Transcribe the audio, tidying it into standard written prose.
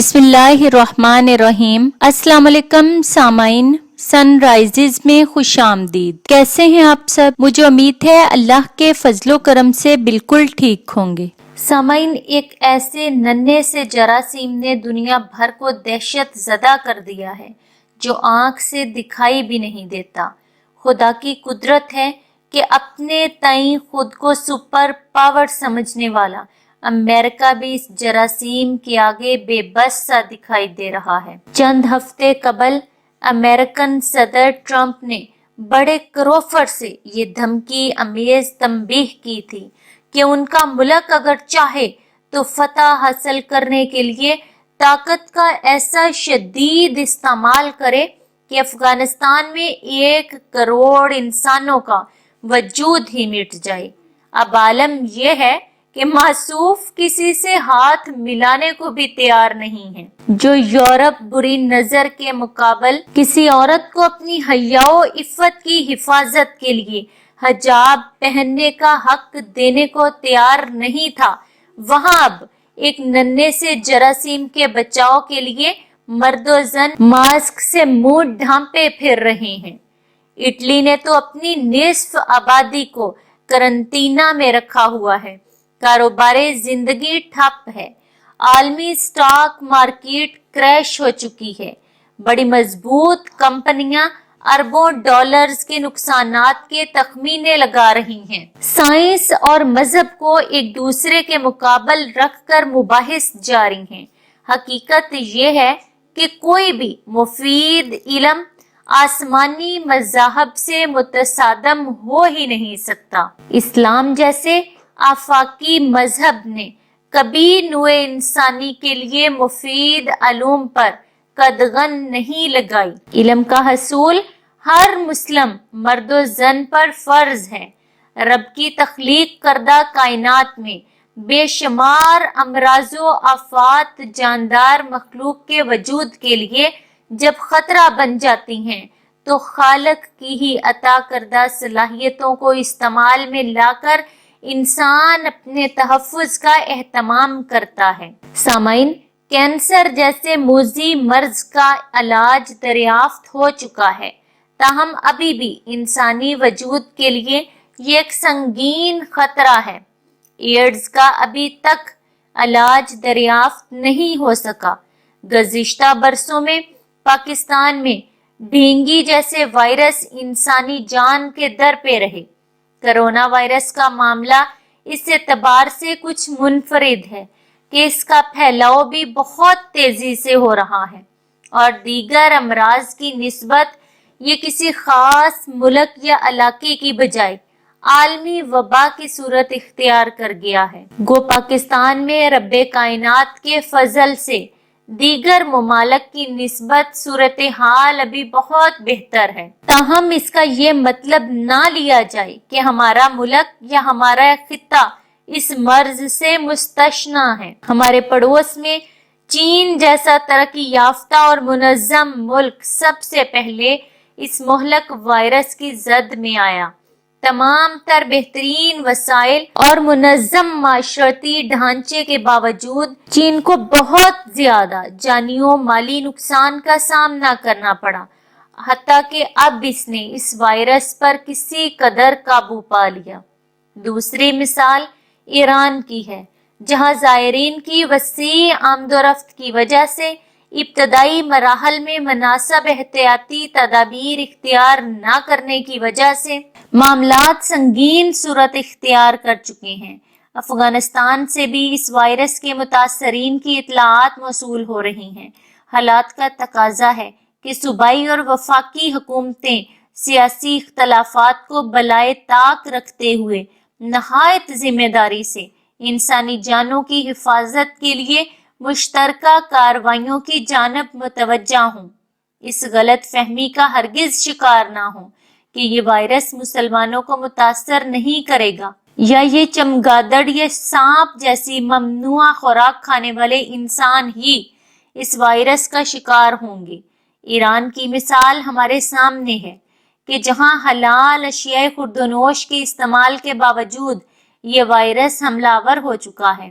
بسم اللہ الرحمن الرحیم۔ السلام علیکم سامعین، سن رائزز میں خوش آمدید۔ کیسے ہیں آپ سب؟ مجھے امید ہے اللہ کے فضل و کرم سے بالکل ٹھیک ہوں گے۔ سامعین، ایک ایسے ننھے سے جراثیم نے دنیا بھر کو دہشت زدہ کر دیا ہے جو آنکھ سے دکھائی بھی نہیں دیتا۔ خدا کی قدرت ہے کہ اپنے تئیں خود کو سپر پاور سمجھنے والا امریکہ بھی اس جراثیم کے آگے بے بس سا دکھائی دے رہا ہے۔ چند ہفتے قبل امریکن صدر ٹرمپ نے بڑے کروفر سے یہ دھمکی امیز تنبیہ کی تھی کہ ان کا ملک اگر چاہے تو فتح حاصل کرنے کے لیے طاقت کا ایسا شدید استعمال کرے کہ افغانستان میں 1 کروڑ انسانوں کا وجود ہی مٹ جائے۔ اب عالم یہ ہے کہ معصوف کسی سے ہاتھ ملانے کو بھی تیار نہیں ہے۔ جو یورپ بری نظر کے مقابل کسی عورت کو اپنی حیا و عفت کی حفاظت کے لیے حجاب پہننے کا حق دینے کو تیار نہیں تھا، وہاں اب ایک ننھے سے جراثیم کے بچاؤ کے لیے مرد و زن ماسک سے منہ ڈھانپے پھر رہے ہیں۔ اٹلی نے تو اپنی نصف آبادی کو قرنطینہ میں رکھا ہوا ہے۔ کاروبار زندگی ٹھپ ہے۔ عالمی سٹاک مارکیٹ کریش ہو چکی ہے۔ بڑی مضبوط کمپنیاں اربوں ڈالرز کے نقصانات کے تخمینے لگا رہی ہیں۔ سائنس اور مذہب کو ایک دوسرے کے مقابل رکھ کر مباحث جاری ہیں۔ حقیقت یہ ہے کہ کوئی بھی مفید علم آسمانی مذاہب سے متصادم ہو ہی نہیں سکتا۔ اسلام جیسے آفاقی مذہب نے کبھی نوع انسانی کے لیے مفید علوم پر قدغن نہیں لگائی۔ علم کا حصول ہر مسلم مرد و زن پر فرض ہے۔ رب کی تخلیق کردہ کائنات میں بے شمار امراض و آفات جاندار مخلوق کے وجود کے لیے جب خطرہ بن جاتی ہیں تو خالق کی ہی عطا کردہ صلاحیتوں کو استعمال میں لا کر انسان اپنے تحفظ کا اہتمام کرتا ہے۔ سامعین، کینسر جیسے موذی مرض کا علاج دریافت ہو چکا ہے، تاہم ابھی بھی انسانی وجود کے لیے یہ ایک سنگین خطرہ ہے۔ ایڈز کا ابھی تک علاج دریافت نہیں ہو سکا۔ گزشتہ برسوں میں پاکستان میں ڈینگی جیسے وائرس انسانی جان کے در پہ رہے۔ کرونا وائرس کا معاملہ اس اعتبار سے کچھ منفرد ہے کہ اس کا پھیلاؤ بھی بہت تیزی سے ہو رہا ہے اور دیگر امراض کی نسبت یہ کسی خاص ملک یا علاقے کی بجائے عالمی وبا کی صورت اختیار کر گیا ہے۔ گو پاکستان میں رب کائنات کے فضل سے دیگر ممالک کی نسبت صورتحال ابھی بہت بہتر ہے، تاہم اس کا یہ مطلب نہ لیا جائے کہ ہمارا ملک یا ہمارا خطہ اس مرض سے مستثنیٰ ہے۔ ہمارے پڑوس میں چین جیسا ترقی یافتہ اور منظم ملک سب سے پہلے اس مہلک وائرس کی زد میں آیا۔ تمام تر بہترین وسائل اور منظم معاشرتی ڈھانچے کے باوجود چین کو بہت زیادہ جانی و مالی نقصان کا سامنا کرنا پڑا، حتیٰ کہ اب اس نے اس وائرس پر کسی قدر قابو پا لیا۔ دوسری مثال ایران کی ہے، جہاں زائرین کی وسیع آمد و رفت کی وجہ سے ابتدائی مراحل میں مناسب احتیاطی تدابیر اختیار نہ کرنے کی وجہ سے معاملات سنگین صورت اختیار کر چکے ہیں۔ افغانستان سے بھی اس وائرس کے متاثرین کی اطلاعات موصول ہو رہی ہیں۔ حالات کا تقاضا ہے کہ صوبائی اور وفاقی حکومتیں سیاسی اختلافات کو بالائے طاق رکھتے ہوئے نہایت ذمہ داری سے انسانی جانوں کی حفاظت کے لیے مشترکہ کارروائیوں کی جانب متوجہ ہوں، اس غلط فہمی کا ہرگز شکار نہ ہوں کہ یہ وائرس مسلمانوں کو متاثر نہیں کرے گا یا یہ چمگادڑ یا سانپ جیسی ممنوعہ خوراک کھانے والے انسان ہی اس وائرس کا شکار ہوں گے۔ ایران کی مثال ہمارے سامنے ہے کہ جہاں حلال اشیاء خوردونوش کے استعمال کے باوجود یہ وائرس حملہ آور ہو چکا ہے،